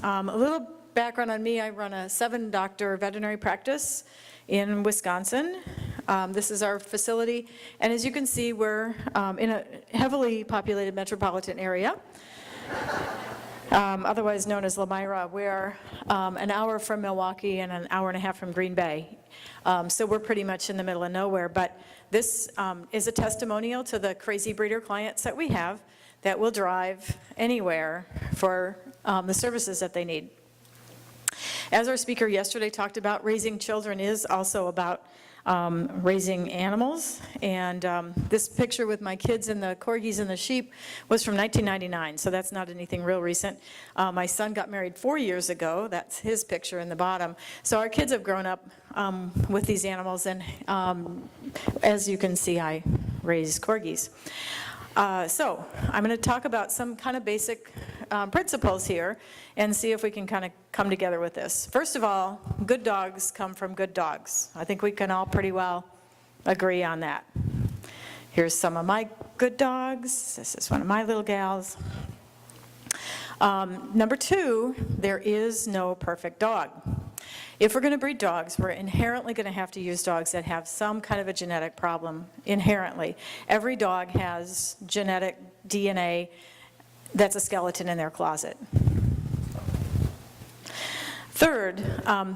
A little background on me, I run a 7-doctor veterinary practice in Wisconsin. This is our facility, and as you can see, we're in a heavily populated metropolitan area, otherwise known as Lamira. We're an hour from Milwaukee and an hour and a half from Green Bay. So we're pretty much in the middle of nowhere, but this is a testimonial to the crazy breeder clients that we have that will drive anywhere for the services that they need. As our speaker yesterday talked about, raising children is also about raising animals, and this picture with my kids and the corgis and the sheep was from 1999, so that's not anything real recent. My son got married 4 years ago. That's his picture in the bottom. So our kids have grown up with these animals, and as you can see, I raise corgis. So I'm going to talk about some kind of basic principles here and see if we can kind of come together with this. First of all, good dogs come from good dogs. I think we can all pretty well agree on that. Here's some of my good dogs. This is one of my little gals. Number 2, there is no perfect dog. If we're going to breed dogs, we're inherently going to have to use dogs that have some kind of a genetic problem, inherently. Every dog has genetic DNA that's a skeleton in their closet. Third,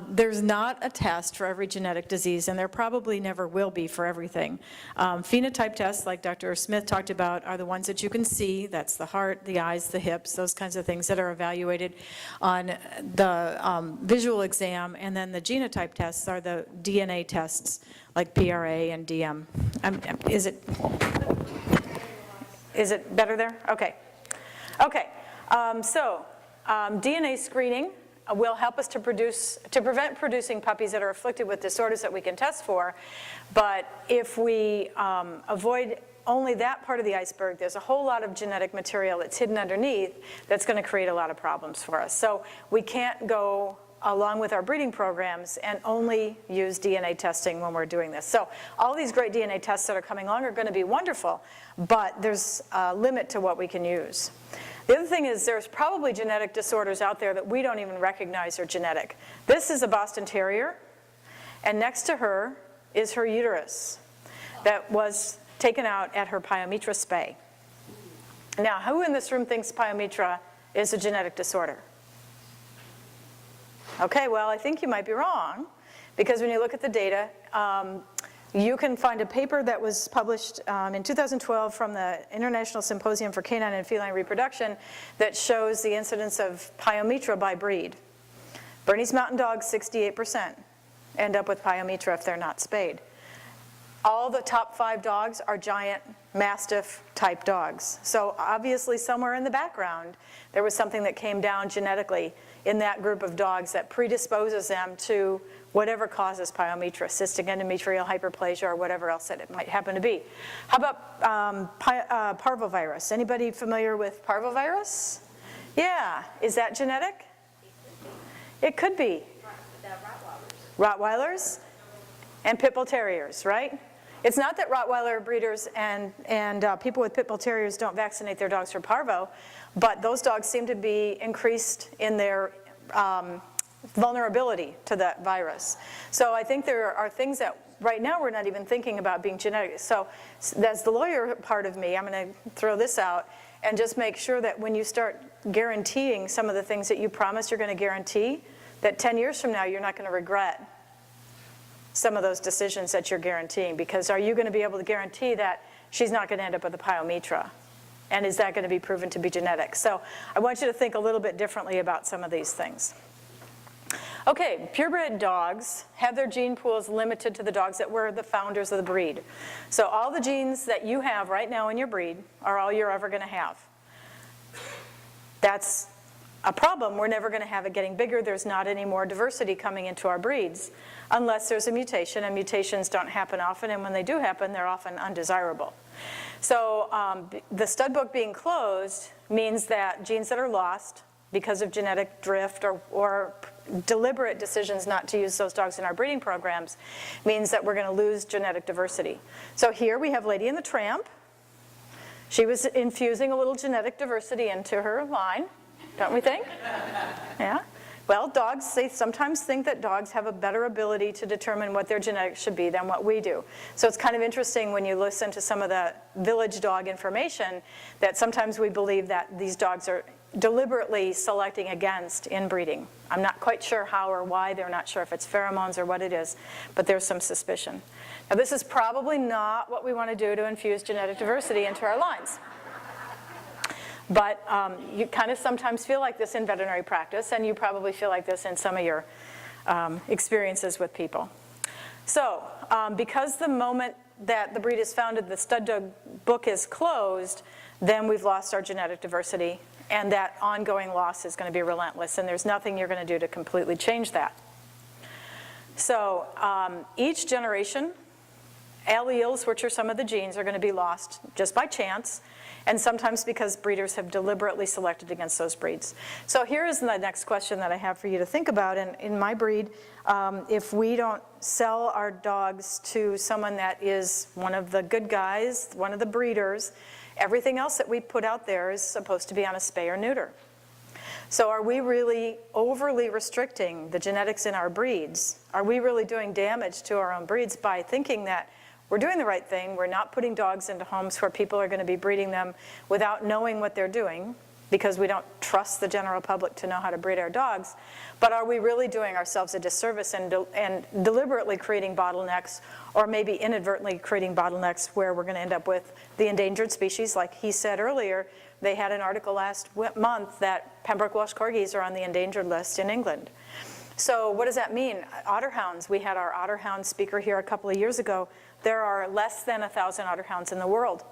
there's not a test for every genetic disease, and there probably never will be for everything. Phenotype tests, like Dr. Smith talked about, are the ones that you can see. That's the heart, the eyes, the hips, those kinds of things that are evaluated on the visual exam, and then the genotype tests are the DNA tests, like PRA and DM. Is it better there? Okay. Okay, DNA screening will help us to prevent producing puppies that are afflicted with disorders that we can test for. But if we avoid only that part of the iceberg, there's a whole lot of genetic material that's hidden underneath that's going to create a lot of problems for us. So we can't go along with our breeding programs and only use DNA testing when we're doing this. So all these great DNA tests that are coming along are going to be wonderful, but there's a limit to what we can use. The other thing is there's probably genetic disorders out there that we don't even recognize are genetic. This is a Boston Terrier, and next to her is her uterus that was taken out at her pyometra spay. Now, who in this room thinks pyometra is a genetic disorder? Okay, well, I think you might be wrong, because when you look at the data, you can find a paper that was published in 2012 from the International Symposium for Canine and Feline Reproduction that shows the incidence of pyometra by breed. Bernese Mountain Dogs, 68% end up with pyometra if they're not spayed. All the top 5 dogs are giant Mastiff type dogs. So obviously somewhere in the background there was something that came down genetically in that group of dogs that predisposes them to whatever causes pyometra, cystic endometrial hyperplasia, or whatever else that it might happen to be. How about parvovirus? Anybody familiar with parvovirus? Yeah, is that genetic? It could be. Rottweilers and pit bull terriers, right? It's not that Rottweiler breeders and people with pit bull terriers don't vaccinate their dogs for parvo, but those dogs seem to be increased in their vulnerability to that virus. So I think there are things that right now we're not even thinking about being genetic. So that's the lawyer part of me. I'm going to throw this out and just make sure that when you start guaranteeing some of the things that you promise you're going to guarantee, that 10 years from now you're not going to regret some of those decisions that you're guaranteeing, because are you going to be able to guarantee that she's not going to end up with a pyometra? And is that going to be proven to be genetic? So I want you to think a little bit differently about some of these things. Okay, purebred dogs have their gene pools limited to the dogs that were the founders of the breed. So all the genes that you have right now in your breed are all you're ever going to have. That's a problem. We're never going to have it getting bigger. There's not any more diversity coming into our breeds unless there's a mutation, and mutations don't happen often, and when they do happen, they're often undesirable. So the stud book being closed means that genes that are lost because of genetic drift or deliberate decisions not to use those dogs in our breeding programs means that we're going to lose genetic diversity. So here we have Lady and the Tramp. She was infusing a little genetic diversity into her line. don't we think? Yeah. Well, dogs, they sometimes think that dogs have a better ability to determine what their genetics should be than what we do. So it's kind of interesting when you listen to some of the village dog information that sometimes we believe that these dogs are deliberately selecting against inbreeding. I'm not quite sure how or why. They're not sure if it's pheromones or what it is, but there's some suspicion. Now, this is probably not what we want to do to infuse genetic diversity into our lines. But you kind of sometimes feel like this in veterinary practice, and you probably feel like this in some of your experiences with people. So because the moment that the breed is founded, the stud dog book is closed, then we've lost our genetic diversity, and that ongoing loss is going to be relentless, and there's nothing you're going to do to completely change that. So each generation, alleles, which are some of the genes, are going to be lost just by chance, and sometimes because breeders have deliberately selected against those breeds. So here is the next question that I have for you to think about. In my breed, if we don't sell our dogs to someone that is one of the good guys, one of the breeders, everything else that we put out there is supposed to be on a spay or neuter. So are we really overly restricting the genetics in our breeds? Are we really doing damage to our own breeds by thinking that we're doing the right thing, we're not putting dogs into homes where people are going to be breeding them without knowing what they're doing, because we don't trust the general public to know how to breed our dogs, but are we really doing ourselves a disservice and deliberately creating bottlenecks, or maybe inadvertently creating bottlenecks where we're going to end up with the endangered species? Like he said earlier, they had an article last month that Pembroke Welsh Corgis are on the endangered list in England. So what does that mean? Otterhounds, we had our Otterhound speaker here a couple of years ago. There are less than 1,000 Otterhounds in the world.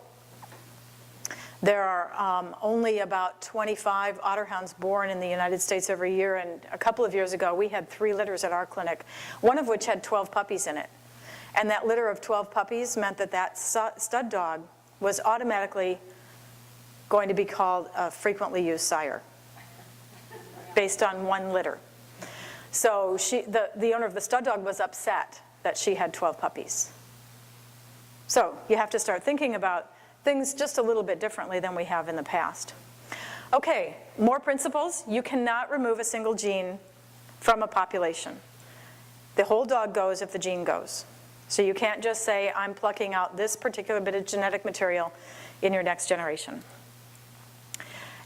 There are only about 25 Otterhounds born in the United States every year, and a couple of years ago we had 3 litters at our clinic, one of which had 12 puppies in it. And that litter of 12 puppies meant that that stud dog was automatically going to be called a frequently used sire based on 1 litter. So the owner of the stud dog was upset that she had 12 puppies. So you have to start thinking about things just a little bit differently than we have in the past. Okay, more principles. You cannot remove a single gene from a population. The whole dog goes if the gene goes. So you can't just say, I'm plucking out this particular bit of genetic material in your next generation.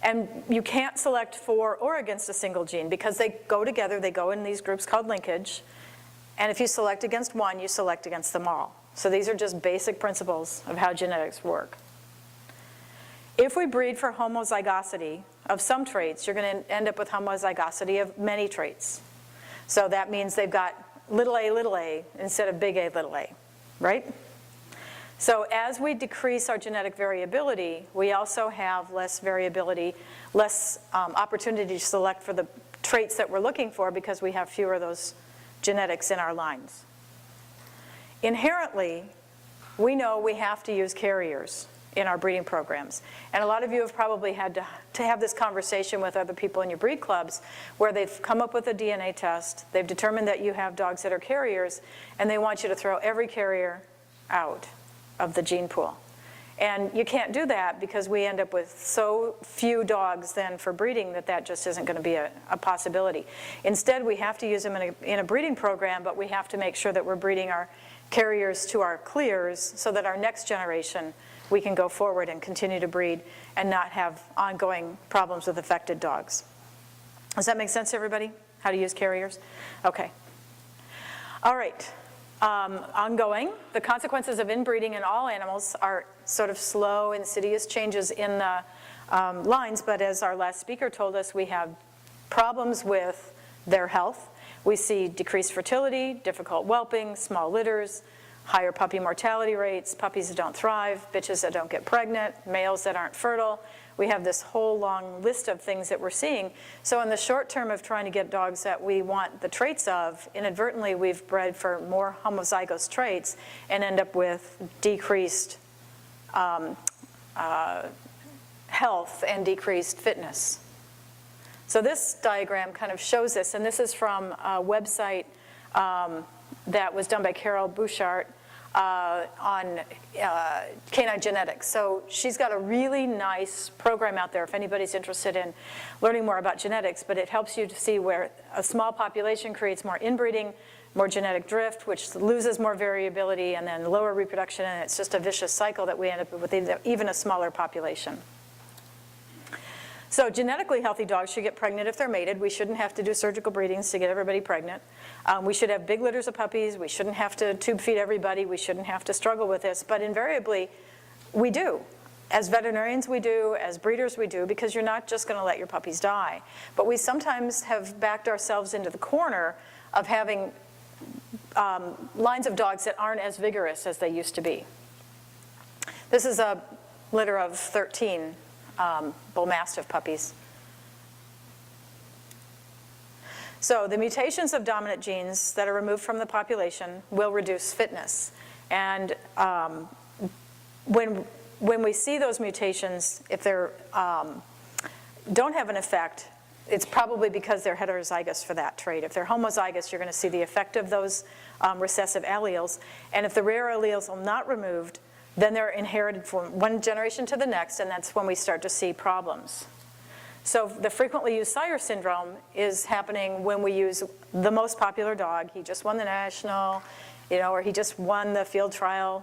And you can't select for or against a single gene because they go together, they go in these groups called linkage, and if you select against one, you select against them all. So these are just basic principles of how genetics work. If we breed for homozygosity of some traits, you're going to end up with homozygosity of many traits. So that means they've got little a instead of big A little a, right? So as we decrease our genetic variability, we also have less variability, less opportunity to select for the traits that we're looking for because we have fewer of those genetics in our lines. Inherently, we know we have to use carriers in our breeding programs. And a lot of you have probably had to have this conversation with other people in your breed clubs where they've come up with a DNA test, they've determined that you have dogs that are carriers, and they want you to throw every carrier out of the gene pool. And you can't do that because we end up with so few dogs then for breeding that just isn't going to be a possibility. Instead, we have to use them in a breeding program, but we have to make sure that we're breeding our carriers to our clears so that our next generation we can go forward and continue to breed and not have ongoing problems with affected dogs. Does that make sense to everybody? How to use carriers? Okay. All right. Ongoing, the consequences of inbreeding in all animals are sort of slow, insidious changes in the lines, but as our last speaker told us, we have problems with their health. We see decreased fertility, difficult whelping, small litters, higher puppy mortality rates, puppies that don't thrive, bitches that don't get pregnant, males that aren't fertile. We have this whole long list of things that we're seeing. So in the short term of trying to get dogs that we want the traits of, inadvertently we've bred for more homozygous traits and end up with decreased health and decreased fitness. So this diagram kind of shows this, and this is from a website that was done by Carol Bouchard. on canine genetics. So she's got a really nice program out there if anybody's interested in learning more about genetics, but it helps you to see where a small population creates more inbreeding, more genetic drift, which loses more variability, and then lower reproduction, and it's just a vicious cycle that we end up with even a smaller population. So genetically healthy dogs should get pregnant if they're mated. We shouldn't have to do surgical breedings to get everybody pregnant. We should have big litters of puppies. We shouldn't have to tube feed everybody. We shouldn't have to struggle with this, but invariably we do. As veterinarians we do, as breeders we do, because you're not just going to let your puppies die. But we sometimes have backed ourselves into the corner of having lines of dogs that aren't as vigorous as they used to be. This is a litter of 13 bull mastiff puppies. So the mutations of dominant genes that are removed from the population will reduce fitness. And when we see those mutations, if they don't have an effect, it's probably because they're heterozygous for that trait. If they're homozygous, you're going to see the effect of those recessive alleles. And if the rare alleles are not removed, then they're inherited from one generation to the next, and that's when we start to see problems. So the frequently used sire syndrome is happening when we use the most popular dog. He just won the national, or he just won the field trial,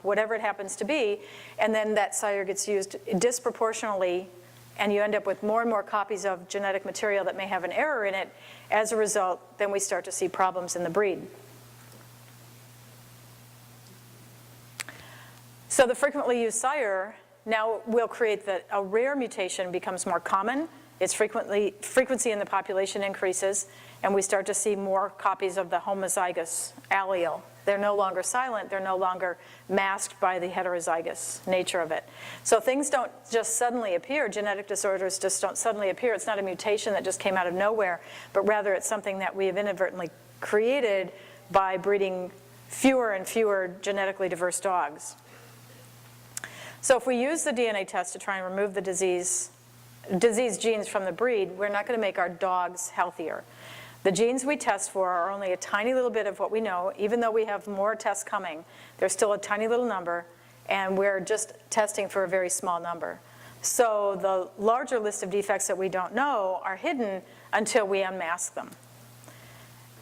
whatever it happens to be, and then that sire gets used disproportionately, and you end up with more and more copies of genetic material that may have an error in it. As a result, then we start to see problems in the breed. So the frequently used sire now will create that a rare mutation becomes more common. Its frequency in the population increases, and we start to see more copies of the homozygous allele. They're no longer silent. They're no longer masked by the heterozygous nature of it. So things don't just suddenly appear. Genetic disorders just don't suddenly appear. It's not a mutation that just came out of nowhere, but rather it's something that we have inadvertently created by breeding fewer and fewer genetically diverse dogs. So if we use the DNA test to try and remove the disease genes from the breed, we're not going to make our dogs healthier. The genes we test for are only a tiny little bit of what we know. Even though we have more tests coming, there's still a tiny little number, and we're just testing for a very small number. So the larger list of defects that we don't know are hidden until we unmask them.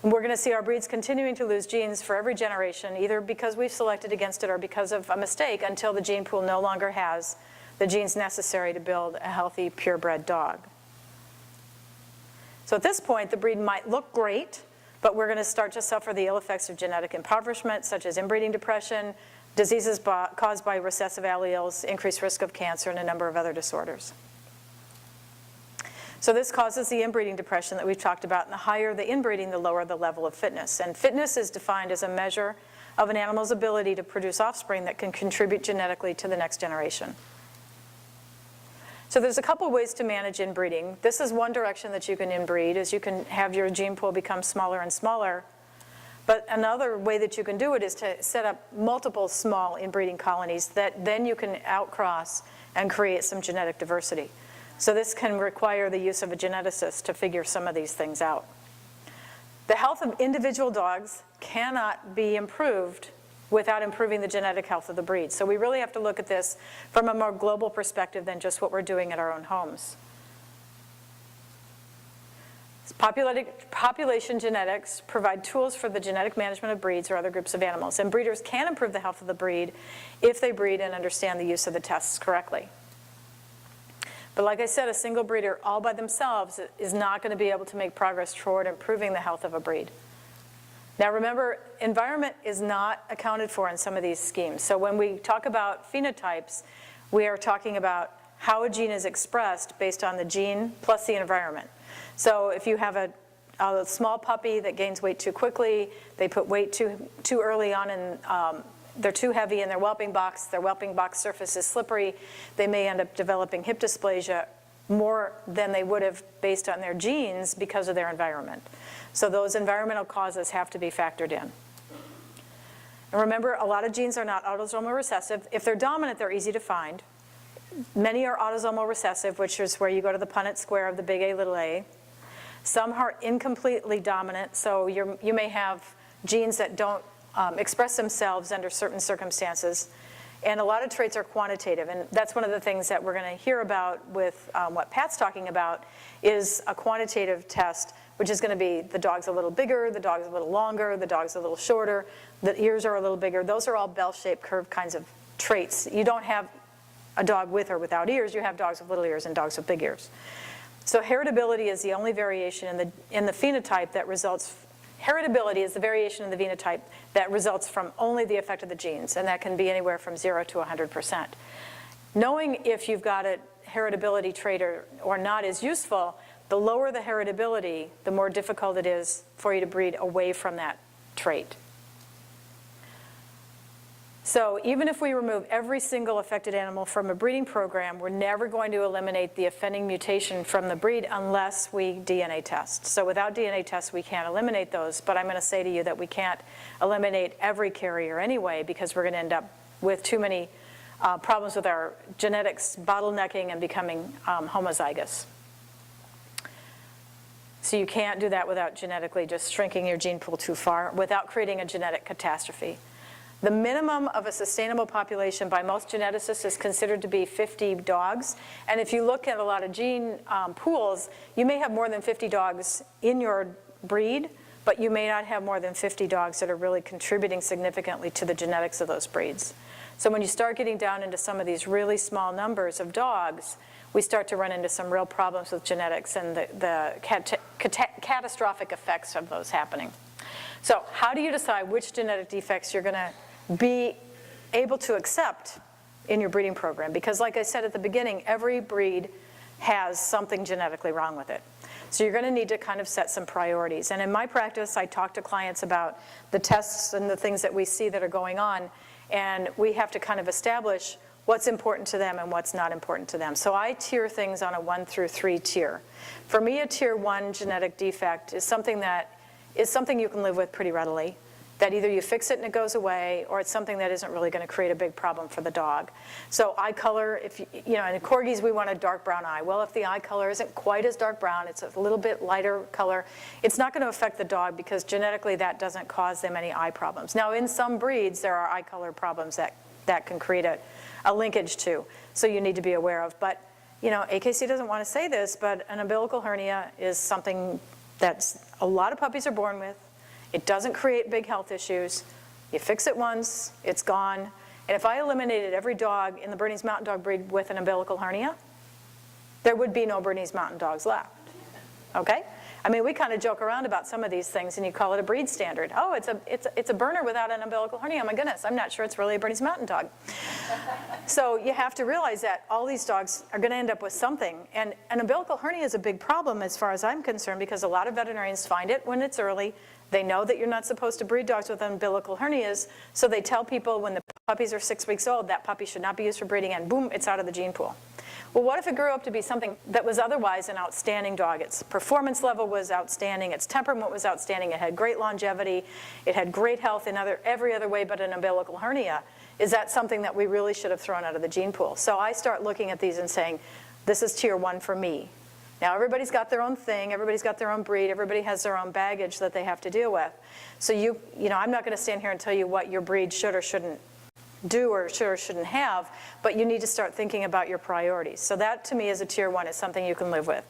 We're going to see our breeds continuing to lose genes for every generation, either because we've selected against it or because of a mistake, until the gene pool no longer has the genes necessary to build a healthy, purebred dog. So at this point, the breed might look great, but we're going to start to suffer the ill effects of genetic impoverishment, such as inbreeding depression, diseases caused by recessive alleles, increased risk of cancer, and a number of other disorders. So this causes the inbreeding depression that we've talked about, and the higher the inbreeding, the lower the level of fitness. And fitness is defined as a measure of an animal's ability to produce offspring that can contribute genetically to the next generation. So there's a couple ways to manage inbreeding. This is one direction that you can inbreed, is you can have your gene pool become smaller and smaller. But another way that you can do it is to set up multiple small inbreeding colonies that then you can outcross and create some genetic diversity. So this can require the use of a geneticist to figure some of these things out. The health of individual dogs cannot be improved without improving the genetic health of the breed. So we really have to look at this from a more global perspective than just what we're doing at our own homes. Population genetics provide tools for the genetic management of breeds or other groups of animals, and breeders can improve the health of the breed if they breed and understand the use of the tests correctly. But like I said, a single breeder all by themselves is not going to be able to make progress toward improving the health of a breed. Now remember, environment is not accounted for in some of these schemes. So when we talk about phenotypes, we are talking about how a gene is expressed based on the gene plus the environment. So if you have a small puppy that gains weight too quickly, they put weight too early on, and they're too heavy in their whelping box surface is slippery, they may end up developing hip dysplasia more than they would have based on their genes because of their environment. So those environmental causes have to be factored in. And remember, a lot of genes are not autosomal recessive. If they're dominant, they're easy to find. Many are autosomal recessive, which is where you go to the Punnett square of the big A, little a. Some are incompletely dominant, so you may have genes that don't express themselves under certain circumstances. And a lot of traits are quantitative, and that's one of the things that we're going to hear about with what Pat's talking about is a quantitative test, which is going to be the dog's a little bigger, the dog's a little longer, the dog's a little shorter, the ears are a little bigger. Those are all bell-shaped curve kinds of traits. You don't have a dog with or without ears, you have dogs with little ears and dogs with big ears. So heritability is the only variation in the phenotype that results. Heritability is the variation in the phenotype that results from only the effect of the genes, and that can be anywhere from 0 to 100%. Knowing if you've got a heritability trait or not is useful. The lower the heritability, the more difficult it is for you to breed away from that trait. So even if we remove every single affected animal from a breeding program, we're never going to eliminate the offending mutation from the breed unless we DNA test. So without DNA tests, we can't eliminate those, but I'm going to say to you that we can't eliminate every carrier anyway because we're going to end up with too many problems with our genetics bottlenecking and becoming homozygous. So you can't do that without genetically just shrinking your gene pool too far, without creating a genetic catastrophe. The minimum of a sustainable population by most geneticists is considered to be 50 dogs. And if you look at a lot of gene pools, you may have more than 50 dogs in your breed, but you may not have more than 50 dogs that are really contributing significantly to the genetics of those breeds. So when you start getting down into some of these really small numbers of dogs, we start to run into some real problems with genetics and the catastrophic effects of those happening. So how do you decide which genetic defects you're going to be able to accept in your breeding program? Because like I said at the beginning, every breed has something genetically wrong with it. So you're going to need to kind of set some priorities. And in my practice, I talk to clients about the tests and the things that we see that are going on, and we have to kind of establish what's important to them and what's not important to them. So I tier things on a 1 through 3 tier. For me, a tier 1 genetic defect is something you can live with pretty readily, that either you fix it and it goes away, or it's something that isn't really going to create a big problem for the dog. So eye color, if you know, in corgis we want a dark brown eye. Well, if the eye color isn't quite as dark brown, it's a little bit lighter color, it's not going to affect the dog because genetically that doesn't cause them any eye problems. Now, in some breeds, there are eye color problems that can create a linkage to, so you need to be aware of. But you know, AKC doesn't want to say this, but an umbilical hernia is something that a lot of puppies are born with. It doesn't create big health issues. You fix it once, it's gone. And if I eliminated every dog in the Bernese Mountain Dog breed with an umbilical hernia, there would be no Bernese Mountain Dogs left, okay? I mean, we kind of joke around about some of these things and you call it a breed standard. Oh, it's a burner without an umbilical hernia. Oh my goodness, I'm not sure it's really a Bernese Mountain Dog. So you have to realize that all these dogs are going to end up with something. And an umbilical hernia is a big problem as far as I'm concerned because a lot of veterinarians find it when it's early. They know that you're not supposed to breed dogs with umbilical hernias, so they tell people when the puppies are 6 weeks old, that puppy should not be used for breeding, and boom, it's out of the gene pool. Well, what if it grew up to be something that was otherwise an outstanding dog? Its performance level was outstanding, its temperament was outstanding, it had great longevity, it had great health in every other way but an umbilical hernia. Is that something that we really should have thrown out of the gene pool? So I start looking at these and saying, this is tier 1 for me. Now everybody's got their own thing, everybody's got their own breed, everybody has their own baggage that they have to deal with. So you know, I'm not going to stand here and tell you what your breed should or shouldn't do or should or shouldn't have, but you need to start thinking about your priorities. So that to me is a tier 1, is something you can live with.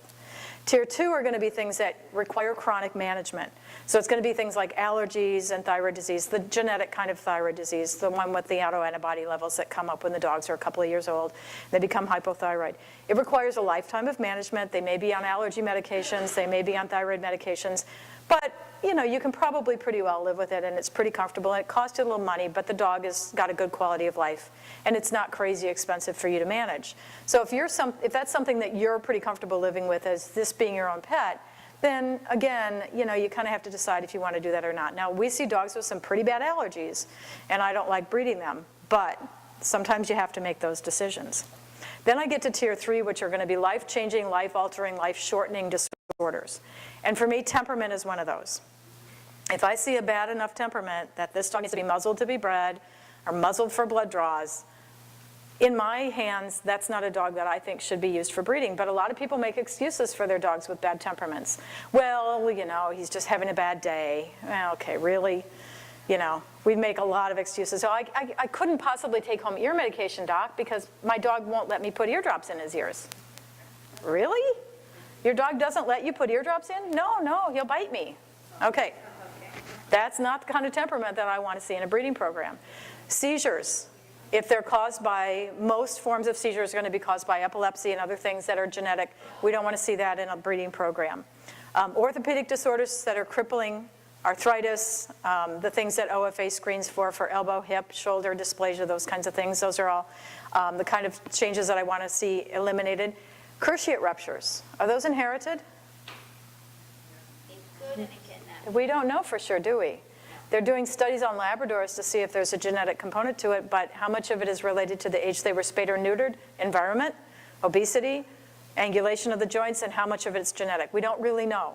Tier 2 are going to be things that require chronic management. So it's going to be things like allergies and thyroid disease, the genetic kind of thyroid disease, the one with the autoantibody levels that come up when the dogs are a couple of years old. They become hypothyroid. It requires a lifetime of management. They may be on allergy medications. They may be on thyroid medications. But you know, you can probably pretty well live with it, and it's pretty comfortable, and it costs you a little money, but the dog has got a good quality of life, and it's not crazy expensive for you to manage. So if that's something that you're pretty comfortable living with as this being your own pet, then again, you know, you kind of have to decide if you want to do that or not. Now, we see dogs with some pretty bad allergies, and I don't like breeding them, but sometimes you have to make those decisions. Then I get to tier 3, which are going to be life-changing, life-altering, life-shortening disorders. And for me, temperament is one of those. If I see a bad enough temperament that this dog needs to be muzzled to be bred or muzzled for blood draws, in my hands, that's not a dog that I think should be used for breeding. But a lot of people make excuses for their dogs with bad temperaments. Well, you know, he's just having a bad day. Well, okay, really? You know, we make a lot of excuses. So I couldn't possibly take home ear medication, doc, because my dog won't let me put eardrops in his ears. Really? Your dog doesn't let you put eardrops in? No, he'll bite me. Okay. That's not the kind of temperament that I want to see in a breeding program. Seizures, if they're caused by, most forms of seizures are going to be caused by epilepsy and other things that are genetic. We don't want to see that in a breeding program. Orthopedic disorders that are crippling, arthritis, the things that OFA screens for elbow, hip, shoulder dysplasia, those kinds of things. Those are all the kind of changes that I want to see eliminated. Cruciate ruptures, are those inherited? It could and it cannot. We don't know for sure, do we? They're doing studies on Labradors to see if there's a genetic component to it, but how much of it is related to the age they were spayed or neutered, environment, obesity, angulation of the joints, and how much of it's genetic? We don't really know.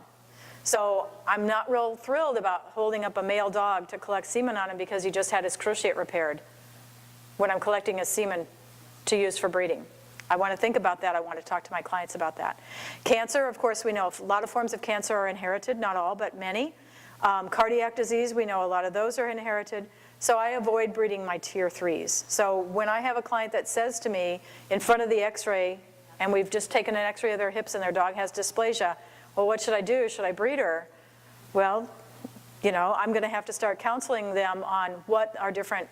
So I'm not real thrilled about holding up a male dog to collect semen on him because he just had his cruciate repaired when I'm collecting his semen to use for breeding. I want to think about that. I want to talk to my clients about that. Cancer, of course, we know a lot of forms of cancer are inherited, not all, but many. Cardiac disease, we know a lot of those are inherited. So I avoid breeding my tier 3s. So when I have a client that says to me in front of the x-ray, and we've just taken an x-ray of their hips and their dog has dysplasia, well, what should I do? Should I breed her? Well, you know, I'm going to have to start counseling them on what are different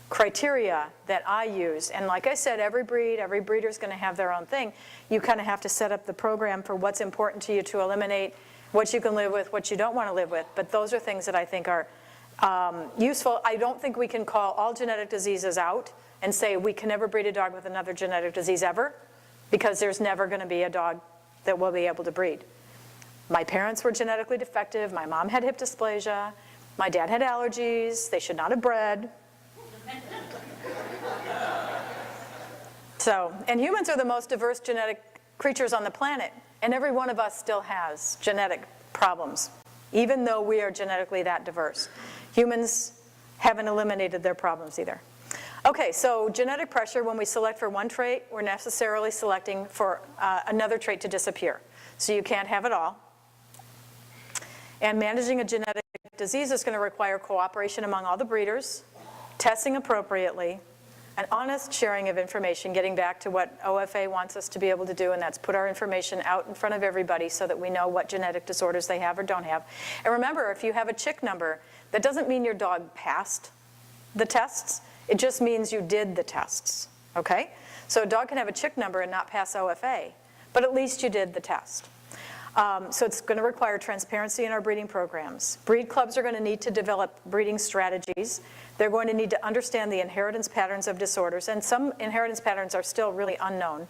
criteria that I use. And like I said, every breeder's going to have their own thing. You kind of have to set up the program for what's important to you to eliminate what you can live with, what you don't want to live with. But those are things that I think are useful. I don't think we can call all genetic diseases out and say we can never breed a dog with another genetic disease ever, because there's never going to be a dog that will be able to breed. My parents were genetically defective. My mom had hip dysplasia. My dad had allergies. They should not have bred. So, and humans are the most diverse genetic creatures on the planet, and every one of us still has genetic problems, even though we are genetically that diverse. Humans haven't eliminated their problems either. Okay, so genetic pressure, when we select for one trait, we're necessarily selecting for another trait to disappear. So you can't have it all. And managing a genetic disease is going to require cooperation among all the breeders, testing appropriately, an honest sharing of information, getting back to what OFA wants us to be able to do, and that's put our information out in front of everybody so that we know what genetic disorders they have or don't have. And remember, if you have a chick number, that doesn't mean your dog passed the tests. It just means you did the tests, okay? So a dog can have a chick number and not pass OFA, but at least you did the test. So it's going to require transparency in our breeding programs. Breed clubs are going to need to develop breeding strategies. They're going to need to understand the inheritance patterns of disorders, and some inheritance patterns are still really unknown.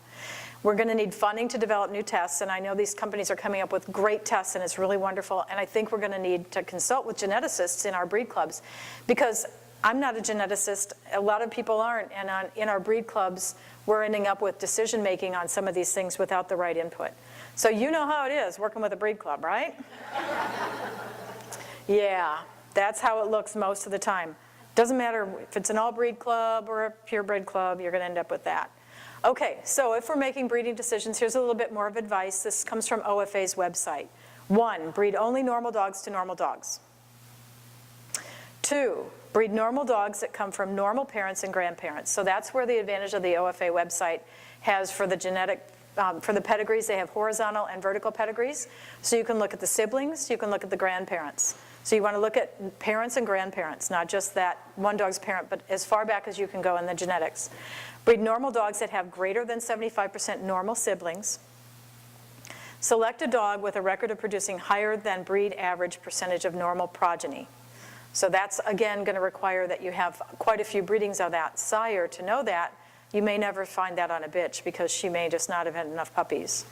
We're going to need funding to develop new tests, and I know these companies are coming up with great tests, and it's really wonderful, and I think we're going to need to consult with geneticists in our breed clubs, because I'm not a geneticist, a lot of people aren't, and in our breed clubs, we're ending up with decision making on some of these things without the right input. So you know how it is working with a breed club, right? Yeah, that's how it looks most of the time. Doesn't matter if it's an all breed club or a purebred club, you're going to end up with that. Okay, so if we're making breeding decisions, here's a little bit more of advice. This comes from OFA's website. 1, breed only normal dogs to normal dogs. 2, breed normal dogs that come from normal parents and grandparents. So that's where the advantage of the OFA website has for the genetic, for the pedigrees. They have horizontal and vertical pedigrees. So you can look at the siblings, you can look at the grandparents. So you want to look at parents and grandparents, not just that one dog's parent, but as far back as you can go in the genetics. Breed normal dogs that have greater than 75% normal siblings. Select a dog with a record of producing higher than breed average percentage of normal progeny. So that's, again, going to require that you have quite a few breedings of that sire to know that. You may never find that on a bitch because she may just not have had enough puppies.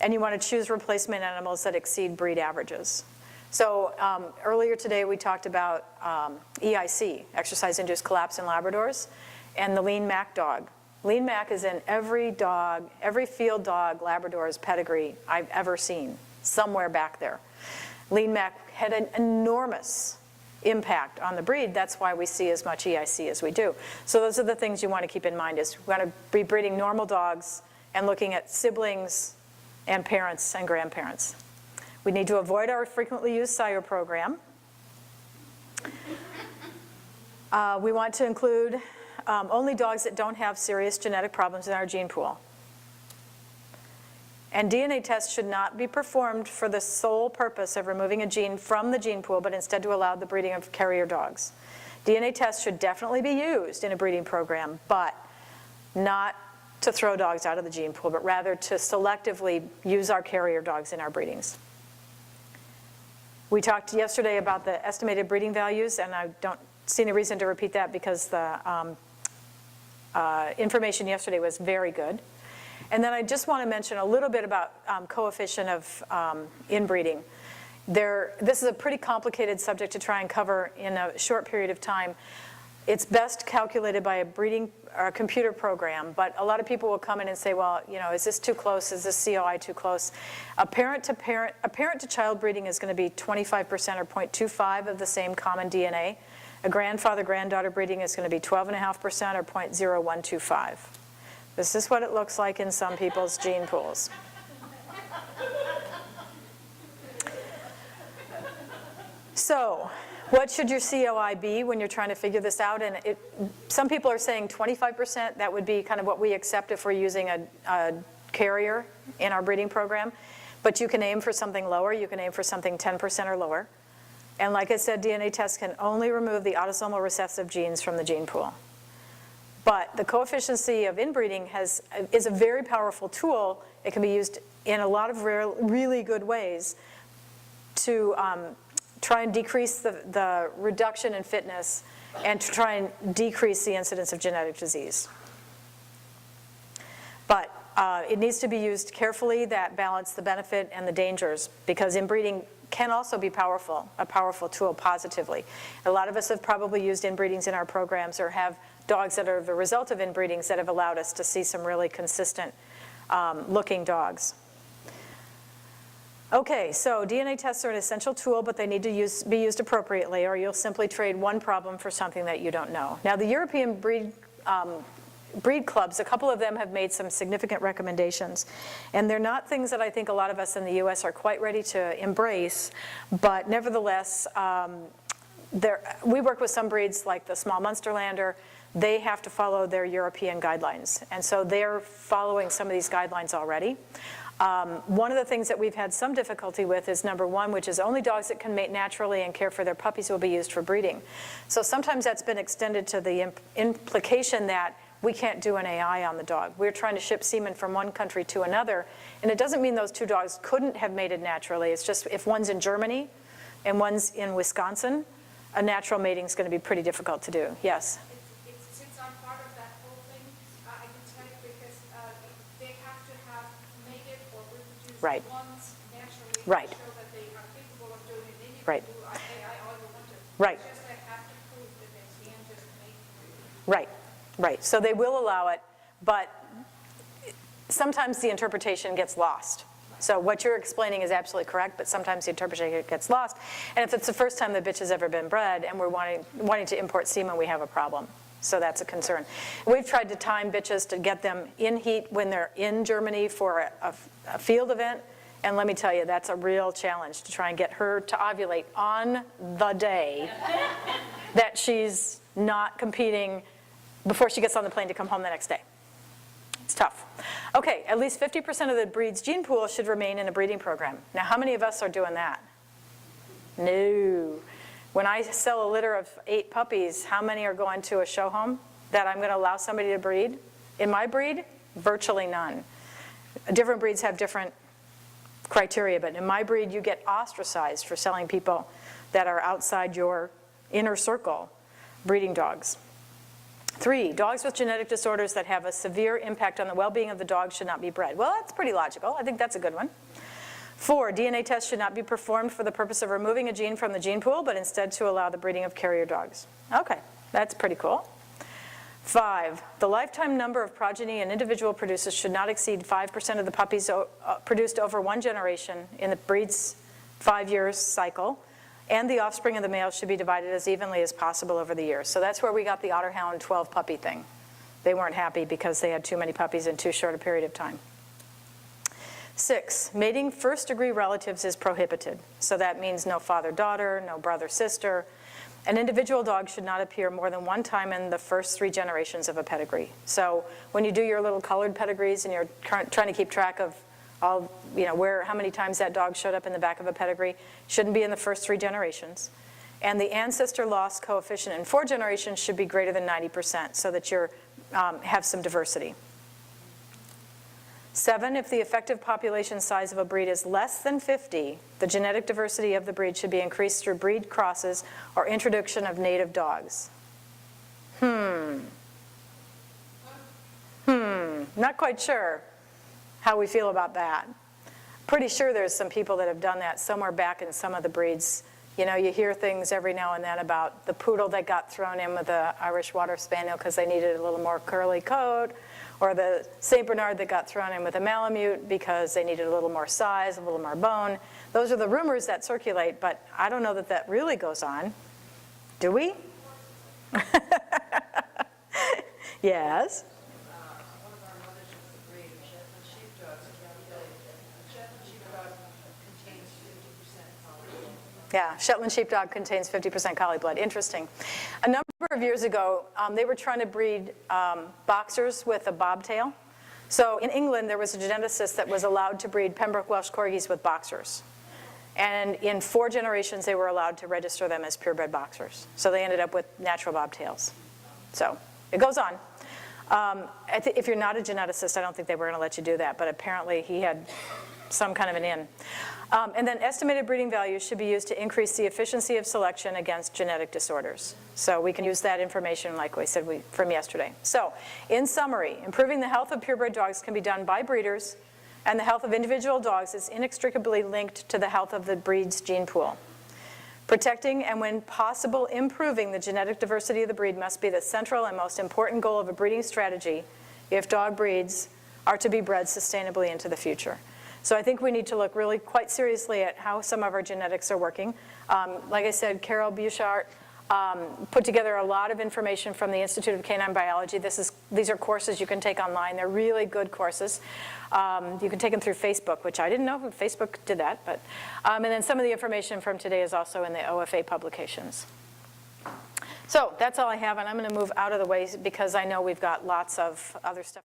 And you want to choose replacement animals that exceed breed averages. So earlier today we talked about EIC, exercise-induced collapse in Labradors, and the lean Mac dog. Lean Mac is in every dog, every field dog Labrador's pedigree I've ever seen, somewhere back there. Lean Mac had an enormous impact on the breed. That's why we see as much EIC as we do. So those are the things you want to keep in mind, is we want to be breeding normal dogs and looking at siblings and parents and grandparents. We need to avoid our frequently used sire program. We want to include only dogs that don't have serious genetic problems in our gene pool. And DNA tests should not be performed for the sole purpose of removing a gene from the gene pool, but instead to allow the breeding of carrier dogs. DNA tests should definitely be used in a breeding program, but not to throw dogs out of the gene pool, but rather to selectively use our carrier dogs in our breedings. We talked yesterday about the estimated breeding values, and I don't see any reason to repeat that because the information yesterday was very good. And then I just want to mention a little bit about coefficient of inbreeding. This is a pretty complicated subject to try and cover in a short period of time. It's best calculated by a breeding or a computer program, but a lot of people will come in and say, well, you know, is this too close? Is this COI too close? A parent to child breeding is going to be 25% or 0.25 of the same common DNA. A grandfather-granddaughter breeding is going to be 12.5% or 0.0125. This is what it looks like in some people's gene pools. So, what should your COI be when you're trying to figure this out? And some people are saying 25%. That would be kind of what we accept if we're using a carrier in our breeding program. But you can aim for something lower. You can aim for something 10% or lower. And like I said, DNA tests can only remove the autosomal recessive genes from the gene pool. But the coefficient of inbreeding is a very powerful tool. It can be used in a lot of really good ways to try and decrease the reduction in fitness and to try and decrease the incidence of genetic disease. But it needs to be used carefully, that balance the benefit and the dangers, because inbreeding can also be a powerful tool positively. A lot of us have probably used inbreedings in our programs or have dogs that are the result of inbreedings that have allowed us to see some really consistent looking dogs. Okay, so DNA tests are an essential tool, but they need to be used appropriately, or you'll simply trade one problem for something that you don't know. Now, the European breed clubs, a couple of them have made some significant recommendations, and they're not things that I think a lot of us in the US are quite ready to embrace, but nevertheless, we work with some breeds like the small Munsterlander. They have to follow their European guidelines, and so they're following some of these guidelines already. One of the things that we've had some difficulty with is number one, which is only dogs that can mate naturally and care for their puppies will be used for breeding. So sometimes that's been extended to the implication that we can't do an AI on the dog. We're trying to ship semen from one country to another, and it doesn't mean those two dogs couldn't have mated naturally. It's just if one's in Germany and one's in Wisconsin, a natural mating is going to be pretty difficult to do. Yes? Since I'm part of that whole thing, I can tell you because they have to have mated or reproduced Right. once naturally Right. to show that they are capable of doing it. Then you Right. can do AI all you want to. Right. It's just like have to prove that they can just mate. Right, right. So they will allow it, but sometimes the interpretation gets lost. So what you're explaining is absolutely correct, but sometimes the interpretation gets lost. And if it's the first time the bitch has ever been bred and we're wanting to import semen, we have a problem. So that's a concern. We've tried to time bitches to get them in heat when they're in Germany for a field event. And let me tell you, that's a real challenge to try and get her to ovulate on the day that she's not competing before she gets on the plane to come home the next day. It's tough. Okay, at least 50% of the breed's gene pool should remain in a breeding program. Now, how many of us are doing that? No. When I sell a litter of 8 puppies, how many are going to a show home that I'm going to allow somebody to breed? In my breed, virtually none. Different breeds have different criteria, but in my breed, you get ostracized for selling people that are outside your inner circle breeding dogs. 3, dogs with genetic disorders that have a severe impact on the well-being of the dog should not be bred. Well, that's pretty logical. I think that's a good one. 4, DNA tests should not be performed for the purpose of removing a gene from the gene pool, but instead to allow the breeding of carrier dogs. Okay, that's pretty cool. 5, the lifetime number of progeny an individual produces should not exceed 5% of the puppies produced over one generation in the breed's 5-year cycle, and the offspring of the male should be divided as evenly as possible over the years. So that's where we got the Otterhound 12 puppy thing. They weren't happy because they had too many puppies in too short a period of time. 6, mating first-degree relatives is prohibited. So that means no father-daughter, no brother-sister. An individual dog should not appear more than one time in the first 3 generations of a pedigree. So when you do your little colored pedigrees and you're trying to keep track of all, how many times that dog showed up in the back of a pedigree, shouldn't be in the first 3 generations. And the ancestor loss coefficient in 4 generations should be greater than 90% so that you have some diversity. 7, if the effective population size of a breed is less than 50, the genetic diversity of the breed should be increased through breed crosses or introduction of native dogs. Not quite sure how we feel about that. Pretty sure there's some people that have done that somewhere back in some of the breeds. You hear things every now and then about the poodle that got thrown in with the Irish Water Spaniel because they needed a little more curly coat, or the St. Bernard that got thrown in with a Malamute because they needed a little more size, a little more bone. Those are the rumors that circulate, but I don't know that that really goes on. Do we? Yes? One of our mothers was the breed of Shetland sheepdogs, and Shetland sheepdog contains 50% collie blood. Yeah, Shetland sheepdog contains 50% collie blood. Interesting. A number of years ago, they were trying to breed boxers with a bobtail. So in England, there was a geneticist that was allowed to breed Pembroke Welsh Corgis with boxers. And in 4 generations, they were allowed to register them as purebred boxers. So they ended up with natural bobtails. So it goes on. If you're not a geneticist, I don't think they were going to let you do that, but apparently he had some kind of an in. And then estimated breeding values should be used to increase the efficiency of selection against genetic disorders. So we can use that information, like we said, from yesterday. So in summary, improving the health of purebred dogs can be done by breeders, and the health of individual dogs is inextricably linked to the health of the breed's gene pool. Protecting and, when possible, improving the genetic diversity of the breed must be the central and most important goal of a breeding strategy if dog breeds are to be bred sustainably into the future. So I think we need to look really quite seriously at how some of our genetics are working. Like I said, Carol Bouchard put together a lot of information from the Institute of Canine Biology. These are courses you can take online. They're really good courses. You can take them through Facebook, which I didn't know Facebook did that. But, and then some of the information from today is also in the OFA publications. So that's all I have, and I'm going to move out of the way because I know we've got lots of other stuff.